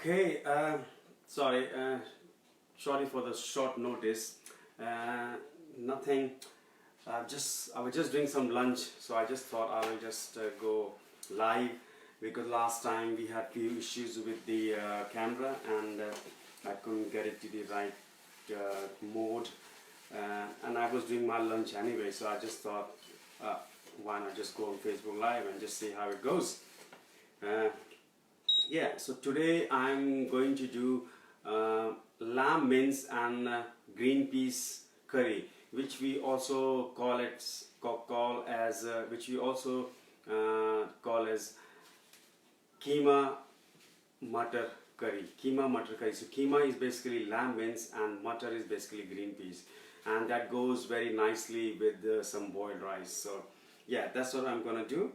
Okay, sorry for the short notice. Nothing. I was just doing some lunch, so I just thought I will just go live because last time we had few issues with the camera and I couldn't get it to the right mode. And I was doing my lunch anyway, so I just thought, why not just go on Facebook Live and just see how it goes. Yeah, so today I'm going to do lamb mince and green peas curry, which we also call as Keema mutter curry. Keema mutter curry. So keema is basically lamb mince and mutter is basically green peas, and that goes very nicely with some boiled rice. So yeah, that's what I'm gonna do.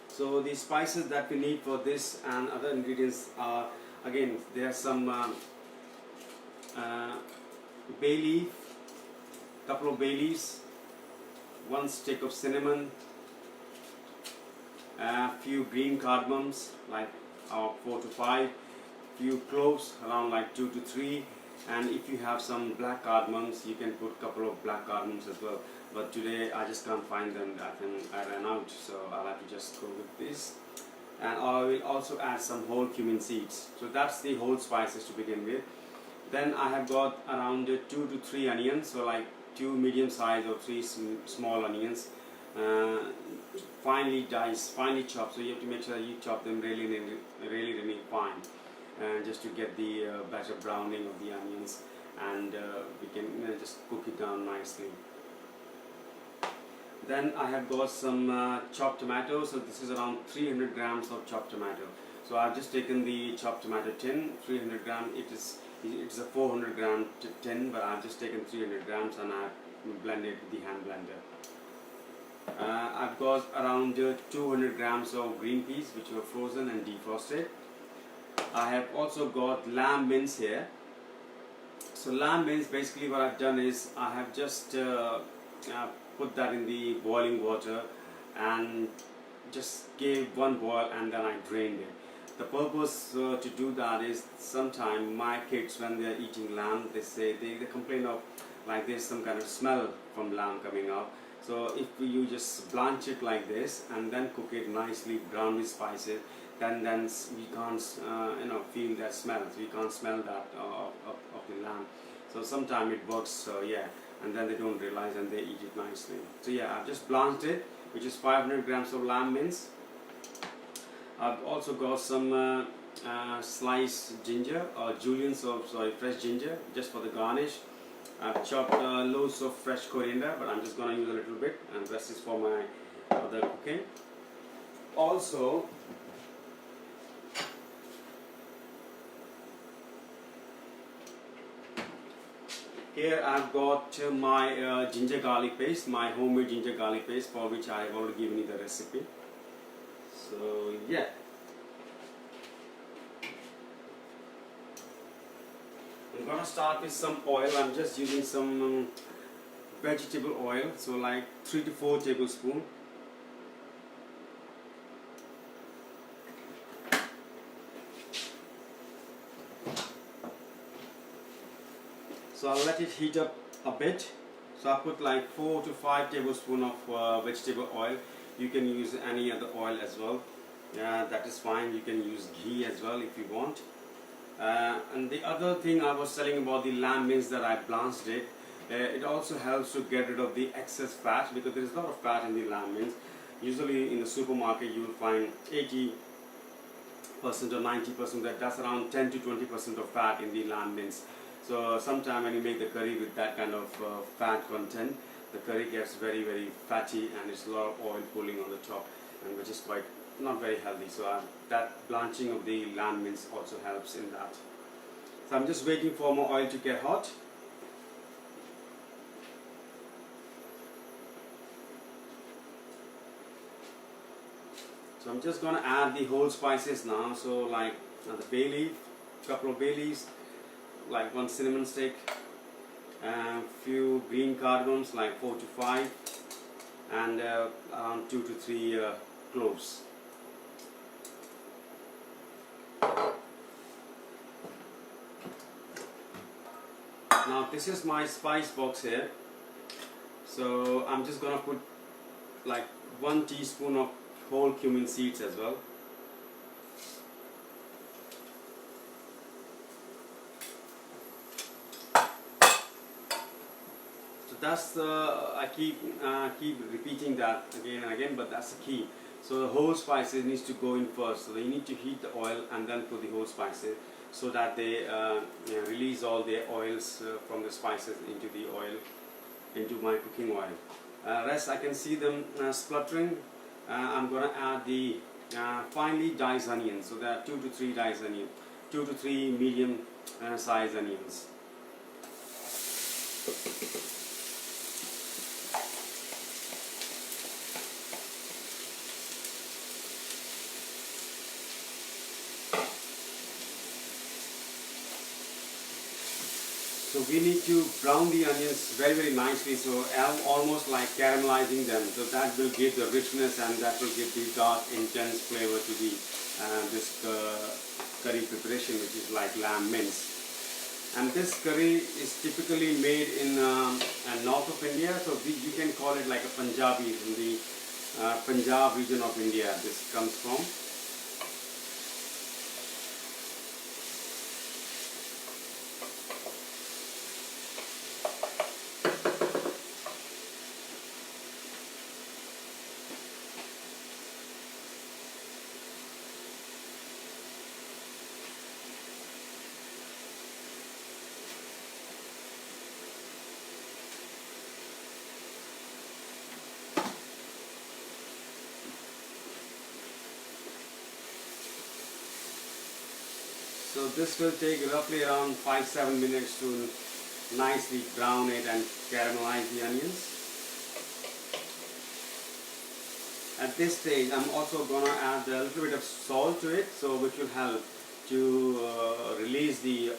So the spices that we need for this and other ingredients are, again, there are some bay leaf, couple of bay leaves, 1 stick of cinnamon, a few green cardamoms like 4 to 5, few cloves around like 2 to 3, and if you have some black cardamoms you can put a couple of black cardamoms as well. But today I just can't find them. I ran out, so I'll have to just go with this. And I will also add some whole cumin seeds. So that's the whole spices to begin with. Then I have got around 2 to 3 onions, so like 2 medium size or 3 small onions, finely diced, finely chopped. So you have to make sure you chop them really fine, just to get the better browning of the onions, and we can just cook it down nicely. Then I have got some chopped tomatoes. So this is around 300 grams of chopped tomato. So I've just taken the chopped tomato tin, 300 grams. It's a 400 gram tin, but I've just taken 300 grams and I've blended with the hand blender. I've got around 200 grams of green peas, which were frozen and defrosted. I have also got lamb mince here. So lamb mince, basically what I've done is I have just put that in the boiling water and just gave one boil, and then I drained it. The purpose to do that is, sometimes my kids, when they're eating lamb, they complain of like there's some kind of smell from lamb coming out. So if you just blanch it like this and then cook it nicely, brown with spices, then we can't feel that smell. So we can't smell that of the lamb. So sometimes it works. So yeah. And then they don't realize and they eat it nicely. So yeah, I've just blanched it, which is 500 grams of lamb mince. I've also got some sliced ginger, or fresh ginger, just for the garnish. I've chopped loads of fresh coriander, but I'm just going to use a little bit, and the rest is for my other cooking. Also, here I've got my ginger garlic paste, my homemade ginger garlic paste, for which I have already given you the recipe. So yeah. I'm going to start with some oil. I'm just using some vegetable oil, so like 3 to 4 tablespoons. So I'll let it heat up a bit. So I put like 4 to 5 tablespoons of vegetable oil. You can use any other oil as well. That is fine. You can use ghee as well if you want. And the other thing I was telling about the lamb mince, that I blanched it. It also helps to get rid of the excess fat, because there is a lot of fat in the lamb mince. Usually in the supermarket you will find 80% or 90%. That's around 10 to 20% of fat in the lamb mince. So sometimes when you make the curry with that kind of fat content, the curry gets very fatty, and it's a lot of oil pooling on the top, and which is quite not very healthy. So that blanching of the lamb mince also helps in that. So I'm just waiting for my oil to get hot. So I'm just going to add the whole spices now. So like the bay leaf, couple of bay leaves, like 1 cinnamon stick, a few green cardamoms like 4 to 5, and around 2 to 3 cloves. Now this is my spice box here. So I'm just gonna put like 1 teaspoon of whole cumin seeds as well. So that's the, I keep repeating that again and again, but that's the key. So the whole spices needs to go in first. So you need to heat the oil and then put the whole spices, so that they release all the oils from the spices into the oil, into my cooking oil. Rest I can see them spluttering. I'm gonna add the finely diced onions. So there are 2 to 3 diced onions, 2 to 3 medium size onions. So we need to brown the onions very nicely, so almost like caramelizing them. So that will give the richness and that will give the dark, intense flavor to the this curry preparation, which is like lamb mince. And this curry is typically made in north of India, so you can call it like a Punjabi, from the Punjab region of India this comes from. So this will take roughly around 5-7 minutes to nicely brown it and caramelize the onions. At this stage I'm also going to add a little bit of salt to it, so which will help to release the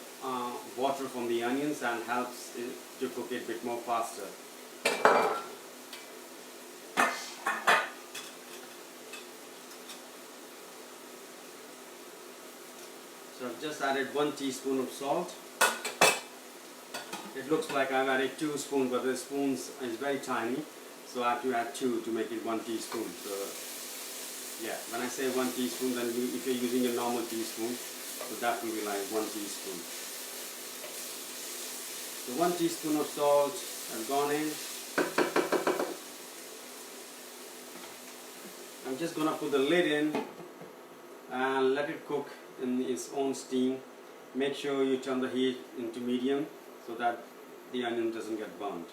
water from the onions and helps it to cook it a bit more faster. So I've just added 1 teaspoon of salt. It looks like I've added 2 spoons, but the spoons is very tiny, so I have to add 2 to make it 1 teaspoon. So yeah, when I say 1 teaspoon, then if you're using a normal teaspoon, so that will be like 1 teaspoon. So 1 teaspoon of salt has gone in. I'm just gonna put the lid in and let it cook in its own steam. Make sure you turn the heat into medium so that the onion doesn't get burnt.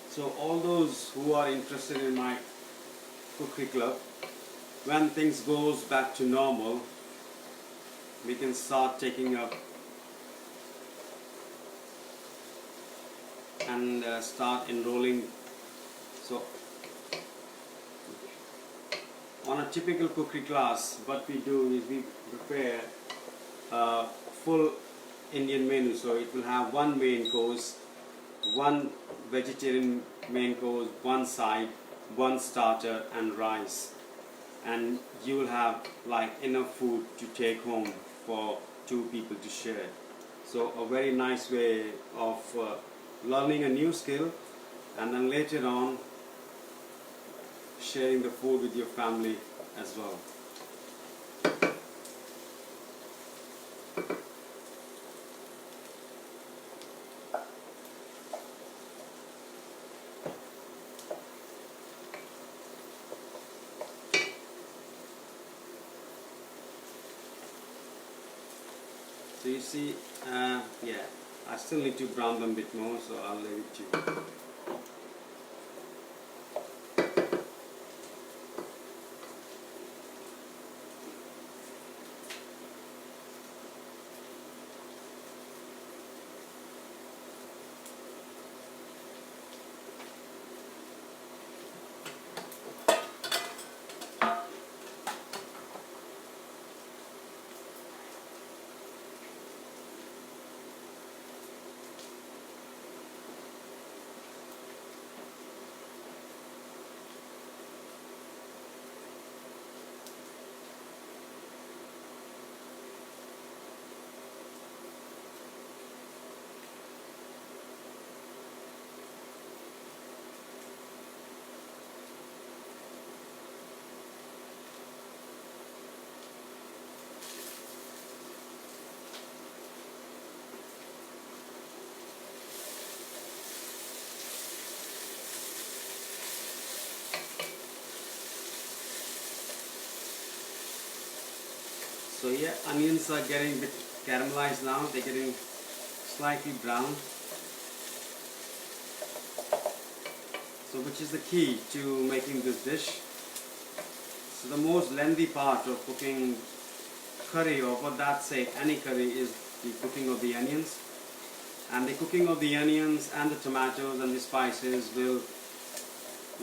So all those who are interested in my cookery club, when things goes back to normal, we can start taking up and start enrolling. So on a typical cookery class, what we do is we prepare a full Indian menu. So it will have 1 main course, 1 vegetarian main course, 1 side, 1 starter and rice, and you will have like enough food to take home for 2 people to share. So a very nice way of learning a new skill, and then later on sharing the food with your family as well. So you see, yeah, I still need to brown them a bit more, so I'll leave it to you. So yeah, onions are getting a bit caramelized now. They're getting slightly brown. So which is the key to making this dish. So the most lengthy part of cooking curry, or for that sake any curry, is the cooking of the onions. And the cooking of the onions and the tomatoes and the spices will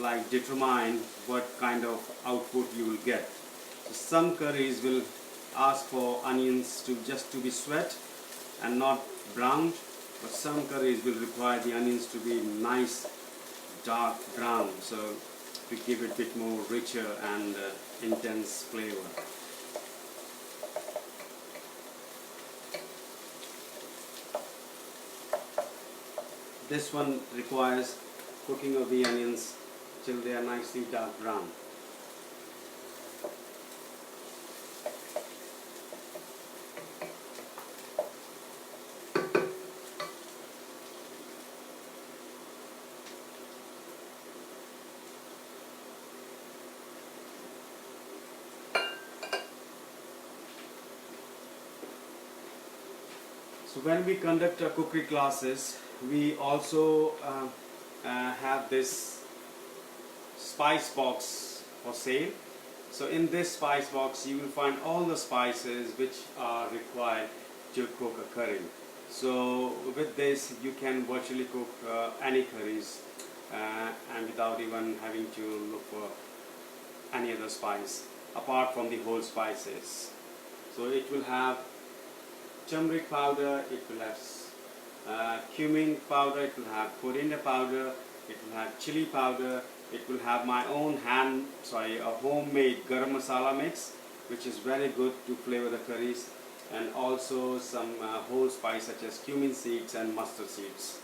like determine what kind of output you will get. So some curries will ask for onions to be sweat and not browned, but some curries will require the onions to be nice dark brown, so to give it a bit more richer and intense flavor. This one requires cooking of the onions till they are nicely dark brown. So when we conduct our cookery classes, we also have this spice box for sale. So in this spice box you will find all the spices which are required to cook a curry. So with this you can virtually cook any curries and without even having to look for any other spice apart from the whole spices. So it will have turmeric powder, it will have cumin powder, it will have coriander powder, it will have chili powder, it will have my own a homemade garam masala mix, which is very good to flavor the curries, and also some whole spice such as cumin seeds and mustard seeds.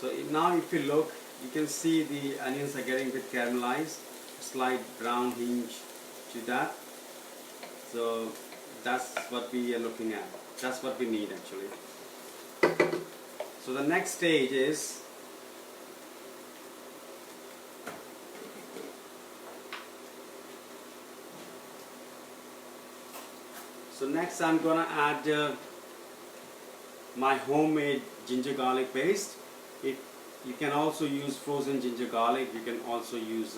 So now if you look, you can see the onions are getting a bit caramelized, slight brown hinge to that. So that's what we are looking at. That's what we need actually. So the next stage is next I'm gonna add my homemade ginger garlic paste. You can also use frozen ginger garlic. You can also use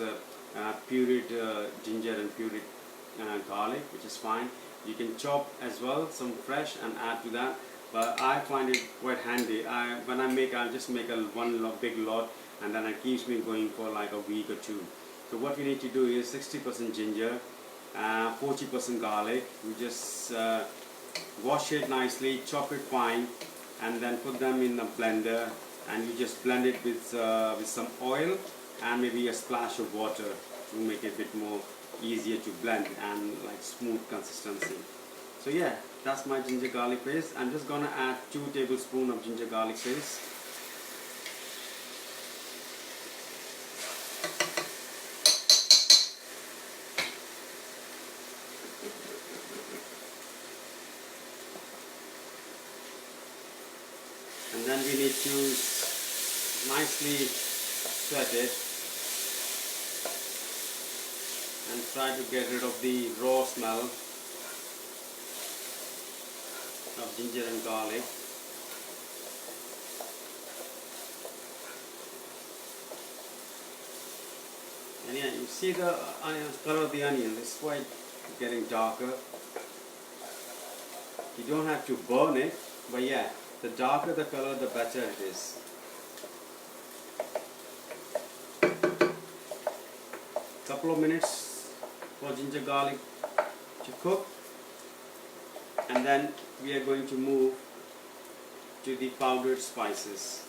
pureed ginger and pureed garlic, which is fine. You can chop as well some fresh and add to that. But I find it quite handy. When I make, I'll just make one big lot, and then it keeps me going for like a week or two. So what we need to do is 60% ginger, 40% garlic. We just wash it nicely, chop it fine, and then put them in a blender, and you just blend it with some oil and maybe a splash of water to make it a bit more easier to blend and like smooth consistency. So yeah, that's my ginger garlic paste. I'm just gonna add 2 tablespoons of ginger garlic paste. And then we need to nicely sweat it and try to get rid of the raw smell of ginger and garlic. And yeah, you see the color of the onion is quite getting darker. You don't have to burn it, but yeah, the darker the color, the better it is. Couple of minutes for ginger garlic to cook, and then we are going to move to the powdered spices.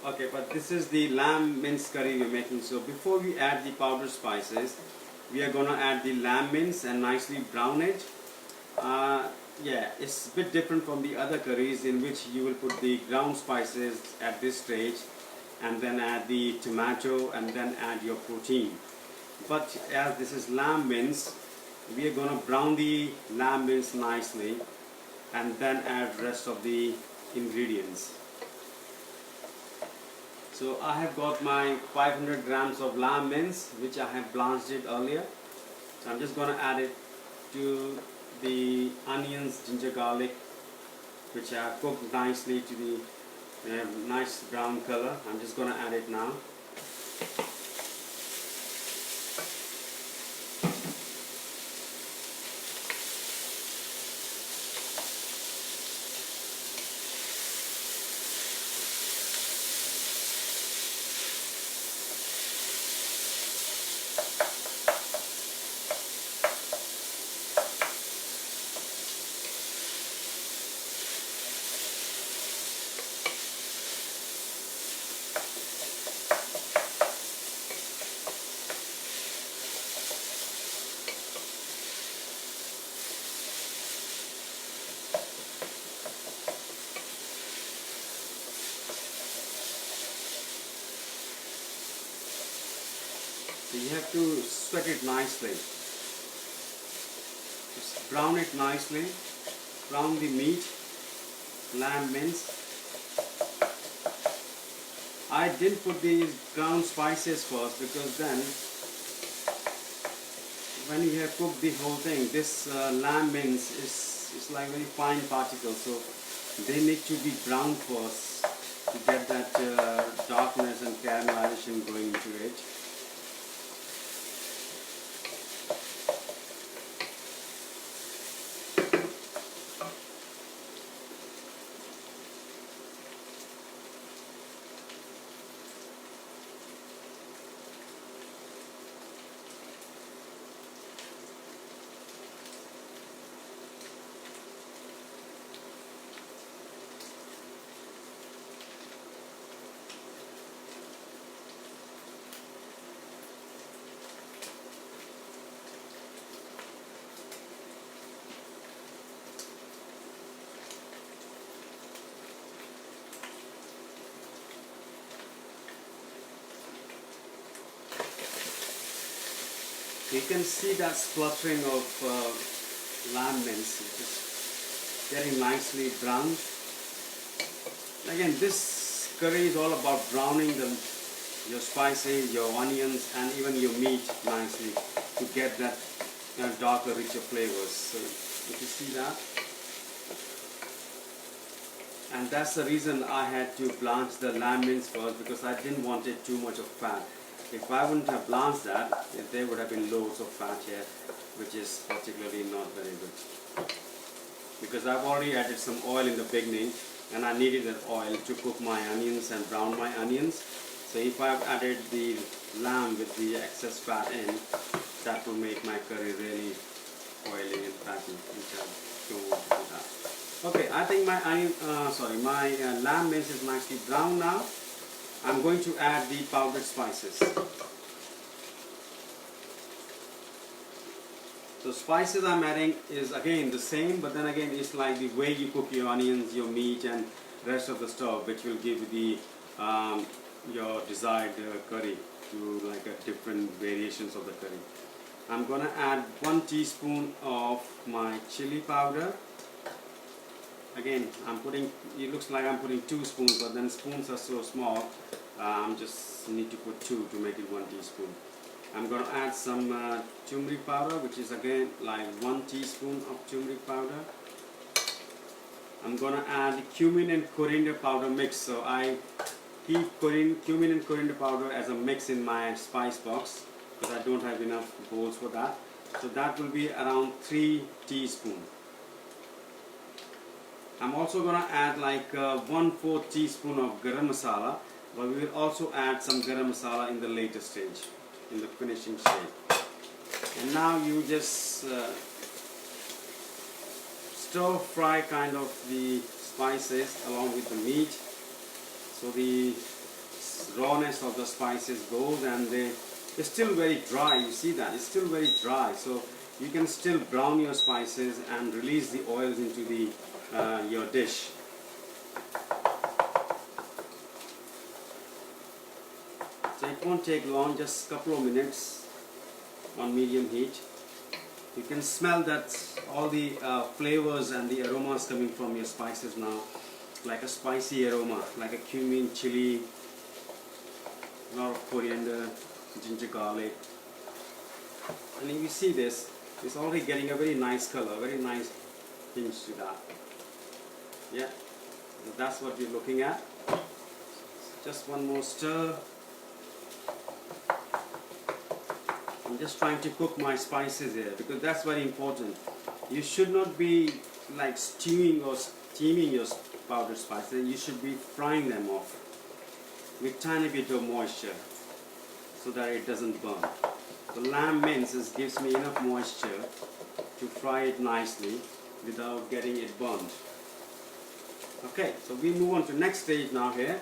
Okay, but this is the lamb minced curry we're making. So before we add the powdered spices, we are going to add the lamb mince and nicely brown it. Yeah, it's a bit different from the other curries in which you will put the ground spices at this stage and then add the tomato and then add your protein. But as this is lamb mince, we are going to brown the lamb mince nicely and then add rest of the ingredients. So I have got my 500 grams of lamb mince, which I have blanched it earlier. So I'm just going to add it to the onions, ginger, garlic, which I have cooked nicely to the nice brown color. I'm just going to add it now. So you have to sweat it nicely. Just brown it nicely. Brown the meat, lamb mince. I didn't put these ground spices first because then when you have cooked the whole thing, this lamb mince is like very fine particles, so they need to be browned first to get that darkness and caramelization going into it. You can see that spluttering of lamb mince, just getting nicely browned. Again, this curry is all about browning your spices, your onions, and even your meat nicely to get that darker, richer flavors. So if you see that, and that's the reason I had to blanch the lamb mince first, because I didn't want it too much of fat. If I wouldn't have blanched that, there would have been loads of fat here, which is particularly not very good. Because I've already added some oil in the beginning, and I needed that oil to cook my onions and brown my onions. So if I've added the lamb with the excess fat in, that will make my curry really oily and fatty, which I don't want to do that. Okay, I think my lamb mince is nicely brown now. I'm going to add the powdered spices. So spices I'm adding is again the same, but then again it's like the way you cook your onions, your meat, and rest of the stuff, which will give you the your desired curry to like a different variations of the curry. I'm gonna add 1 teaspoon of my chili powder. Again, it looks like I'm putting 2 spoons, but then spoons are so small, just need to put 2 to make it 1 teaspoon. I'm going to add some turmeric powder, which is again like 1 teaspoon of turmeric powder. I'm going to add cumin and coriander powder mix, so I keep cumin and coriander powder as a mix in my spice box because I don't have enough bowls for that. So that will be around 3 teaspoons. I'm also going to add like 1/4 teaspoon of garam masala, but we will also add some garam masala in the later stage, in the finishing stage. And now you just stir fry kind of the spices along with the meat, so the rawness of the spices goes and they It's still very dry, you see that? It's still very dry. So you can still brown your spices and release the oils into the your dish. So it won't take long, just a couple of minutes on medium heat. You can smell that all the flavors and the aromas coming from your spices now, like a spicy aroma, like a cumin, chili, a lot of coriander, ginger, garlic. And if you see this, it's already getting a very nice color, very nice tinge to that. Yeah, that's what you're looking at. Just one more stir. I'm just trying to cook my spices here because that's very important. You should not be like stewing or steaming your powdered spices. You should be frying them off with tiny bit of moisture so that it doesn't burn. The lamb mince gives me enough moisture to fry it nicely without getting it burned. Okay, so we move on to next stage now here.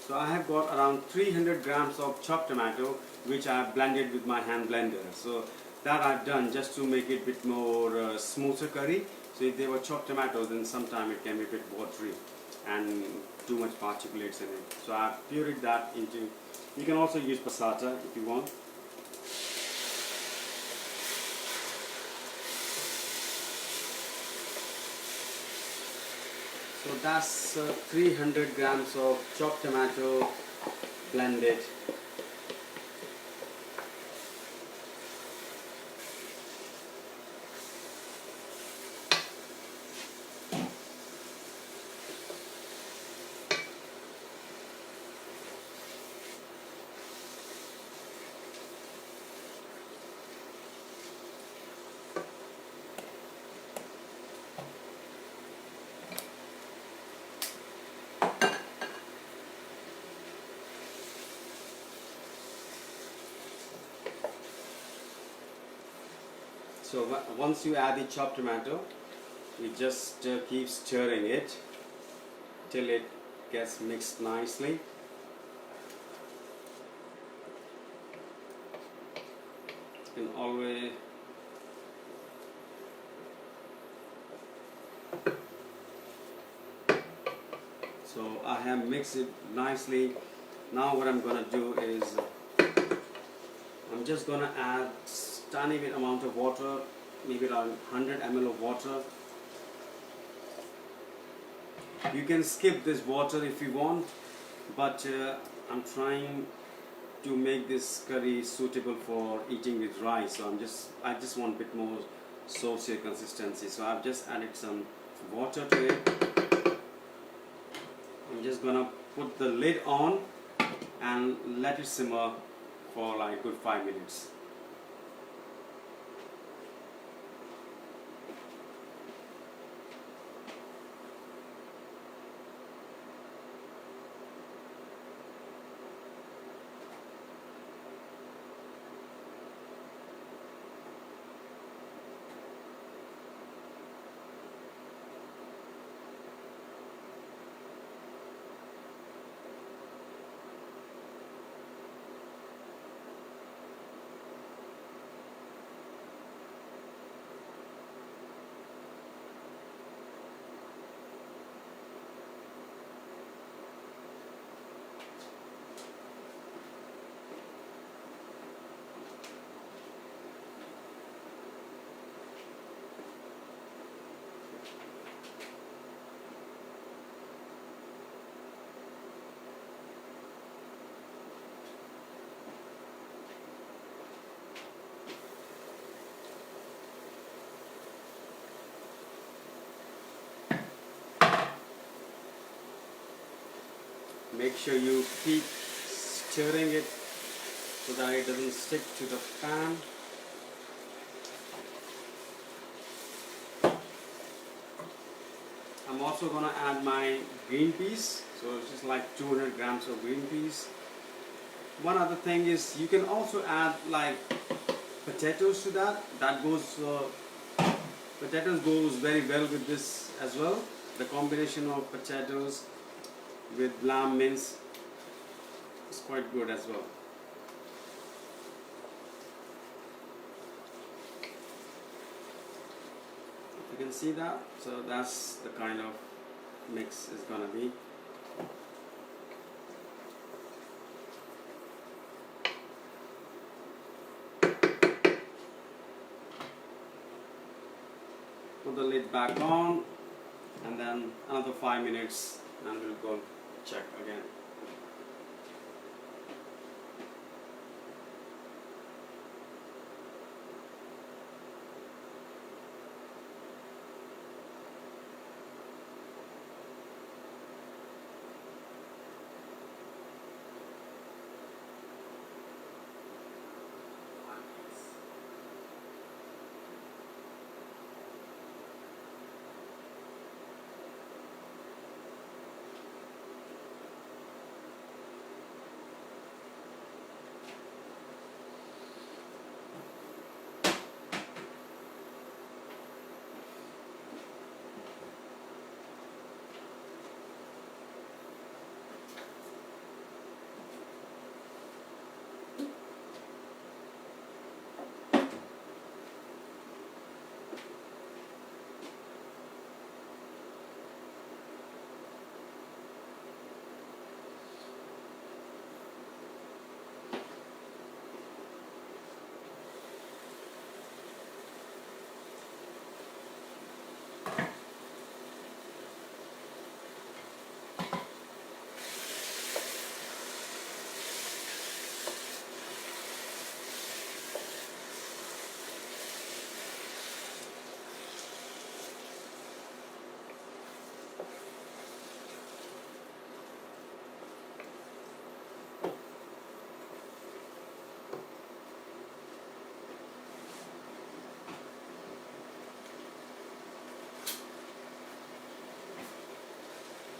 So I have got around 300 grams of chopped tomato which I have blended with my hand blender. So that I've done just to make it a bit more smoother curry. So if there were chopped tomatoes, then sometimes it can be a bit watery and too much particulates in it. So I've pureed that into, you can also use passata if you want. So that's 300 grams of chopped tomato blended. So once you add the chopped tomato, you just keep stirring it till it gets mixed nicely. You can always so I have mixed it nicely. Now what I'm gonna do is I'm just gonna add tiny bit amount of water, maybe around 100 ml of water. You can skip this water if you want, but I'm trying to make this curry suitable for eating with rice. So I just want a bit more saucy consistency. So I've just added some water to it. I'm just gonna put the lid on and let it simmer for like good 5 minutes. Make sure you keep stirring it so that it doesn't stick to the pan. I'm also going to add my green peas, so it's just like 200 grams of green peas. One other thing is you can also add like potatoes to that. Potatoes goes very well with this as well. The combination of potatoes with lamb mince is quite good as well. can see that. So that's the kind of mix is gonna be. Put the lid back on, and then another 5 minutes, and we'll go check again.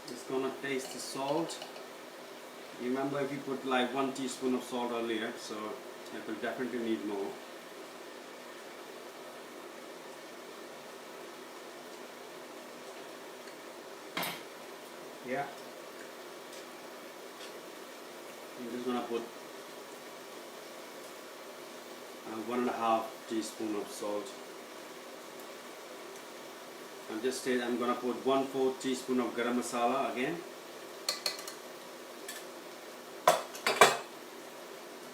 Just gonna taste the salt. Remember, if you put like 1 teaspoon of salt earlier, so it will definitely need more. Yeah. I'm just gonna put 1.5 teaspoon of salt. I'm gonna put 1/4 teaspoon of garam masala again.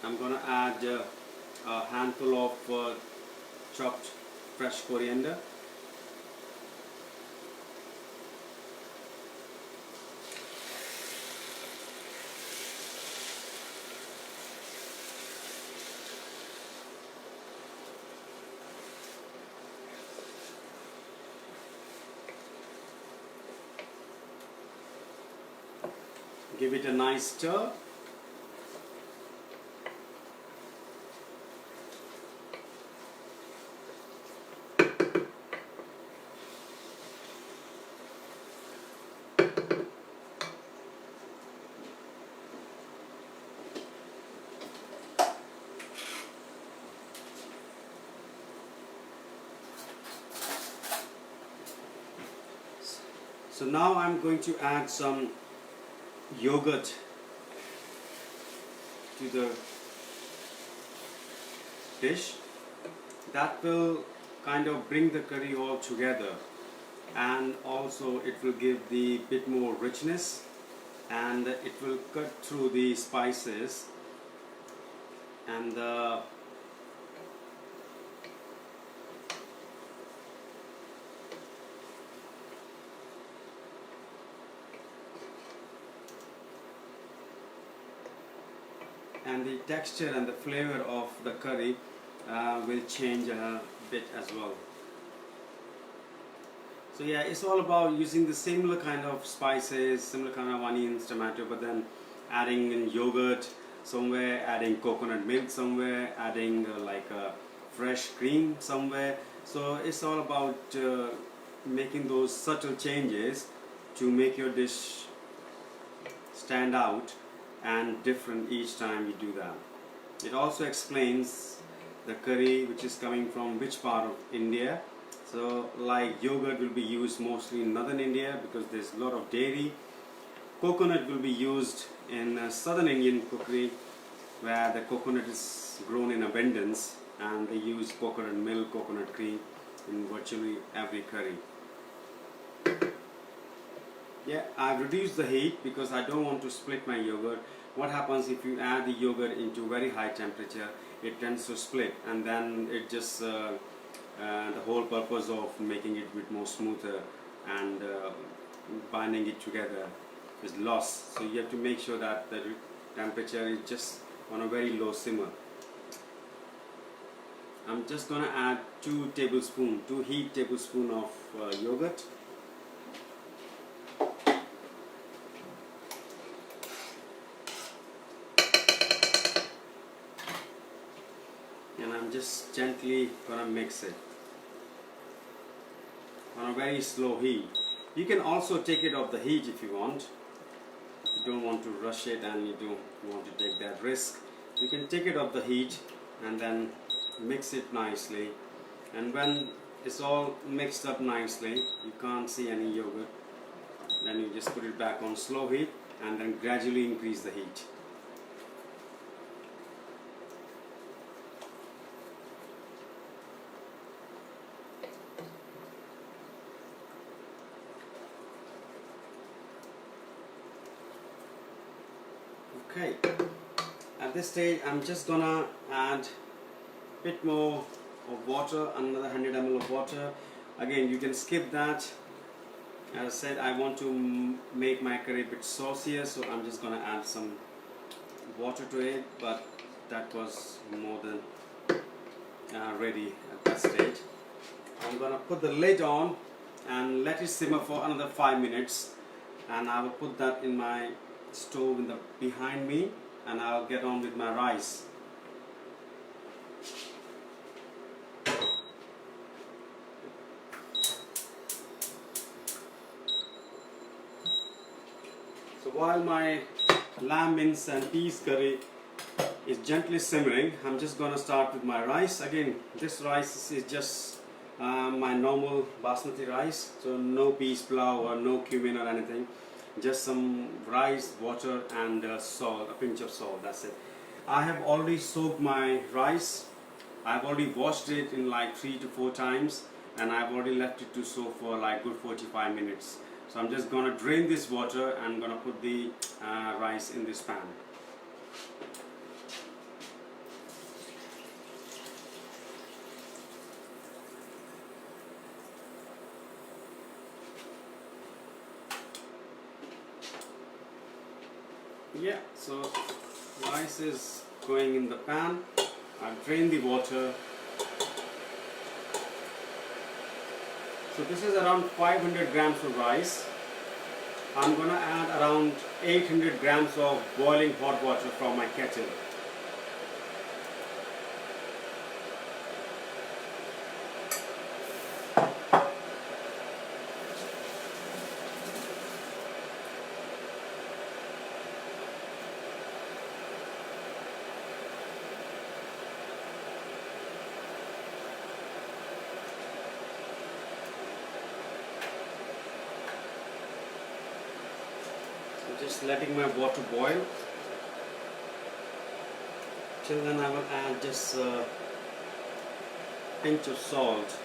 I'm gonna add a handful of chopped fresh coriander. Give it a nice stir. So now I'm going to add some yogurt to the dish. That will kind of bring the curry all together, and also it will give the bit more richness, and it will cut through the spices and the texture and the flavor of the curry will change a bit as well. So yeah, it's all about using the similar kind of spices, similar kind of onions, tomato, but then adding in yogurt somewhere, adding coconut milk somewhere, adding fresh cream somewhere. So it's all about making those subtle changes to make your dish stand out and different each time you do that. It also explains the curry which is coming from which part of India. So like yogurt will be used mostly in northern India because there's a lot of dairy. Coconut will be used in southern Indian cookery where the coconut is grown in abundance and they use coconut milk, coconut cream. in virtually every curry. Yeah, I've reduced the heat because I don't want to split my yogurt. What happens if you add the yogurt into very high temperature? It tends to split, and then it just the whole purpose of making it a bit more smoother and binding it together is lost. So you have to make sure that the temperature is just on a very low simmer. I'm just gonna add 2 heat tablespoons of yogurt. And I'm just gently gonna mix it on a very slow heat. You can also take it off the heat if you want. You don't want to rush it and you don't want to take that risk. You can take it off the heat and then mix it nicely. And when it's all mixed up nicely, you can't see any yogurt, then you just put it back on slow heat and then gradually increase the heat. Okay, at this stage I'm just gonna add a bit more of water, another 100 ml of water. Again, you can skip that. As I said, I want to make my curry a bit saucier, so I'm just gonna add some water to it, but that was more than ready at that stage. I'm gonna put the lid on and let it simmer for another 5 minutes, and I will put that in my stove behind me, and I'll get on with my rice. So while my lamb mince and peas curry is gently simmering, I'm just going to start with my rice. Again, this rice is just my normal basmati rice, so no peas pulao or no cumin or anything. Just some rice, water and salt, a pinch of salt, that's it. I have already soaked my rice. I've already washed it in like 3 to 4 times, and I've already left it to soak for like good 45 minutes. So I'm just gonna drain this water and gonna put the rice in this pan. Yeah, so rice is going in the pan. I've drained the water. So this is around 500 grams of rice. I'm gonna add around 800 grams of boiling hot water from my kettle. Just letting my water boil. Till then I will add just a pinch of salt.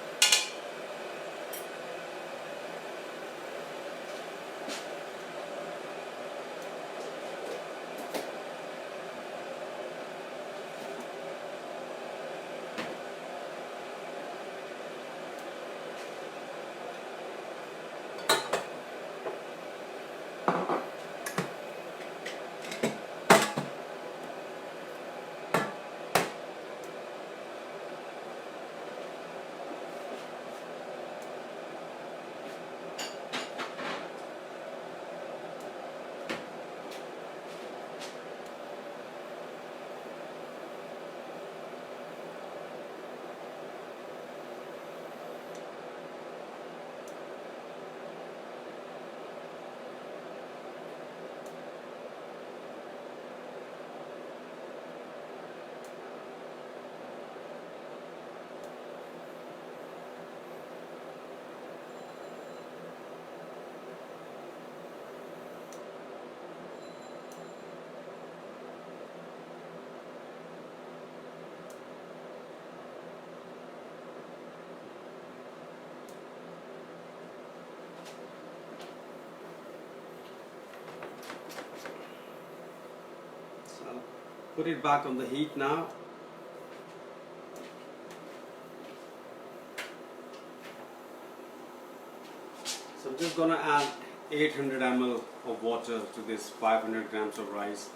put it back on the heat now. So I'm just gonna add 800 ml of water to this 500 grams of rice,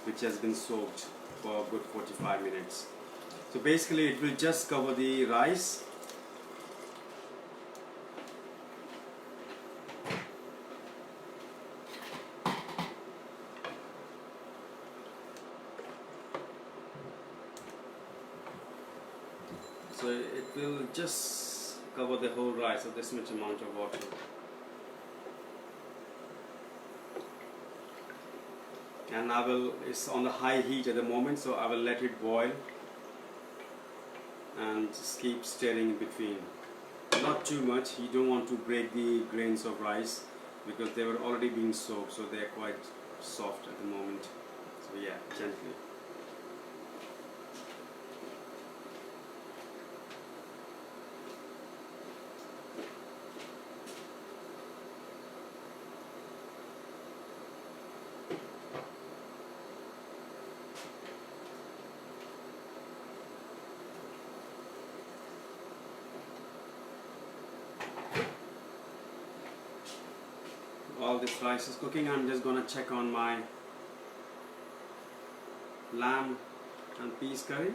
which has been soaked for a good 45 minutes. So basically it will just cover the rice. So it will just cover the whole rice of this much amount of water. And it's on the high heat at the moment, so I will let it boil and just keep stirring in between. Not too much, you don't want to break the grains of rice because they were already being soaked, so they are quite soft at the moment. So yeah, gently. All this rice is cooking. I'm just gonna check on my lamb and peas curry.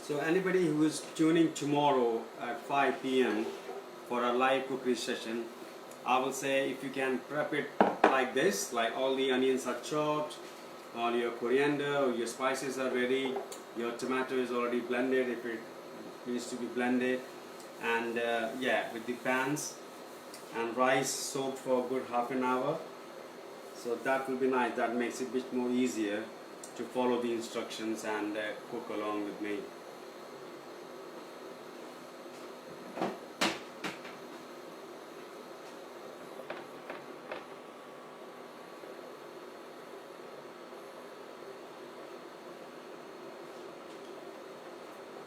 So anybody who is tuning tomorrow at 5 p.m. for a live cookery session, I will say if you can prep it like this, like all the onions are chopped, all your coriander or your spices are ready, your tomato is already blended if it needs to be blended, and yeah, with the pans and rice soaked for a good half an hour. So that will be nice. That makes it a bit more easier to follow the instructions and cook along with me.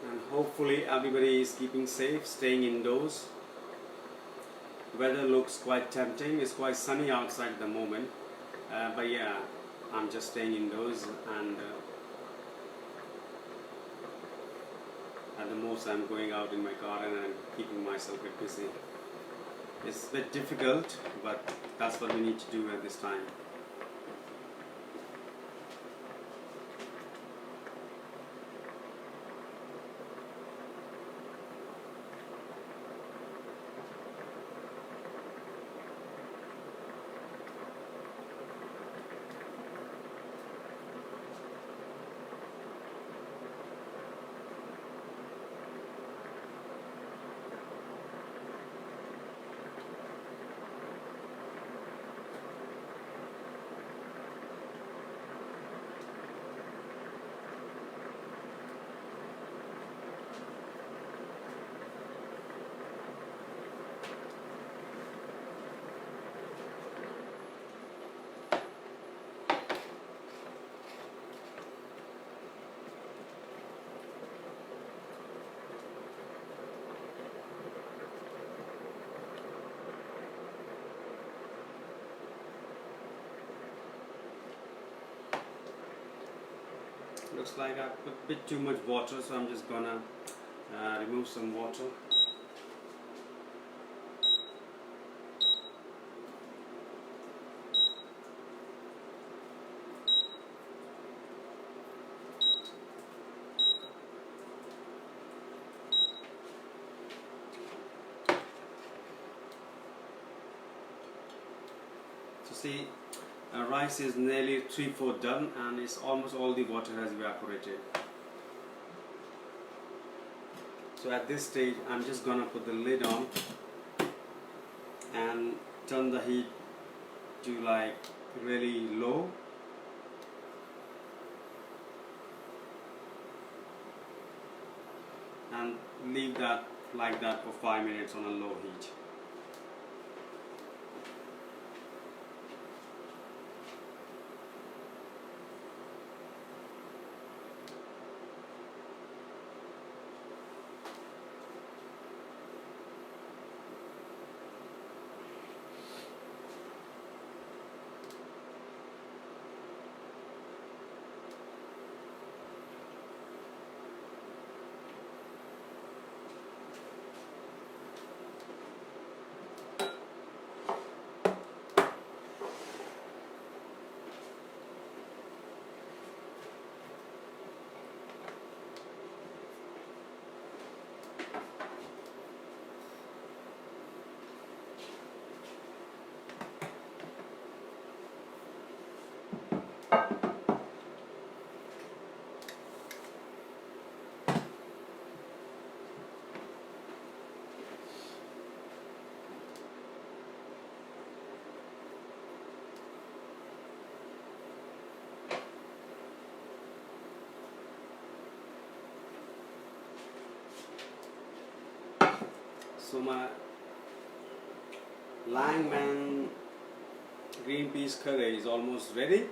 And hopefully everybody is keeping safe, staying indoors. Weather looks quite tempting. It's quite sunny outside at the moment, but yeah, I'm just staying indoors, and at the most I'm going out in my garden and keeping myself a bit busy. It's a bit difficult, but that's what we need to do at this time. Looks like I put a bit too much water, so I'm just gonna remove some water. So see, rice is nearly 3/4 done, and it's almost all the water has evaporated. So at this stage I'm just gonna put the lid on and turn the heat to like really low. And leave that like that for 5 minutes on a low heat. So my Langman green peas curry is almost ready.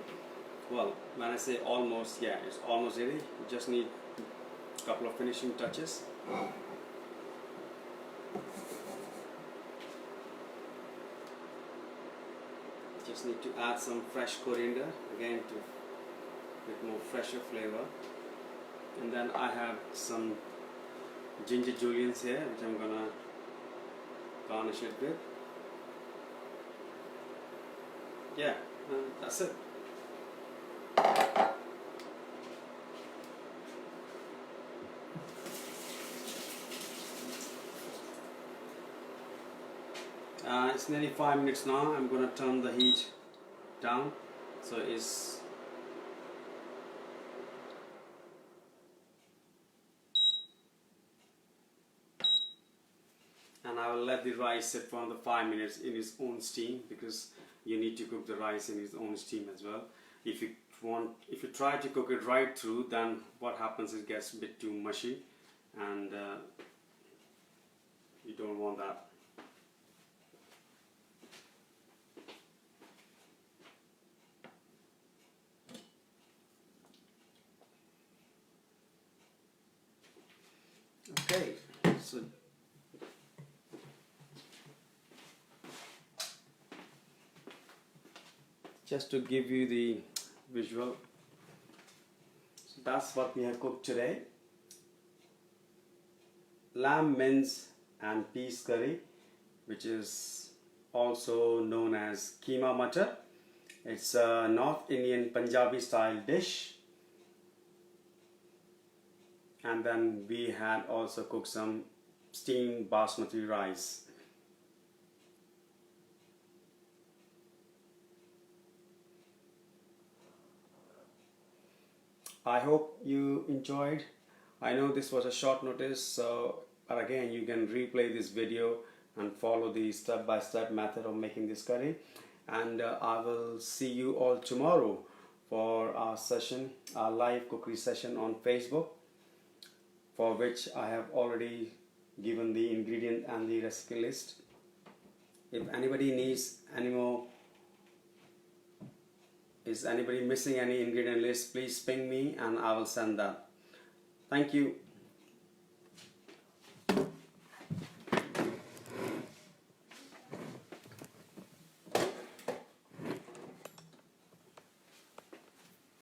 Well, when I say almost, yeah, it's almost ready. You just need a couple of finishing touches. Just need to add some fresh coriander again to get more fresher flavor. And then I have some ginger juliennes here, which I'm gonna garnish it with. Yeah, that's it. It's nearly 5 minutes now. I'm gonna turn the heat down, so it's and I will let the rice sit for another 5 minutes in its own steam, because you need to cook the rice in its own steam as well. If you try to cook it right through, then what happens is it gets a bit too mushy, and you don't want that. Okay, so just to give you the visual, so that's what we have cooked today. Lamb mince and peas curry, which is also known as Keema mutter. It's a North Indian Punjabi style dish. And then we had also cooked some steamed basmati rice. I hope you enjoyed. I know this was a short notice, but again, you can replay this video and follow the step-by-step method of making this curry. And I will see you all tomorrow for our session, our live cookery session on Facebook, for which I have already given the ingredient and the recipe list. If anybody needs any more, is anybody missing any ingredient list, please ping me and I will send that. Thank you.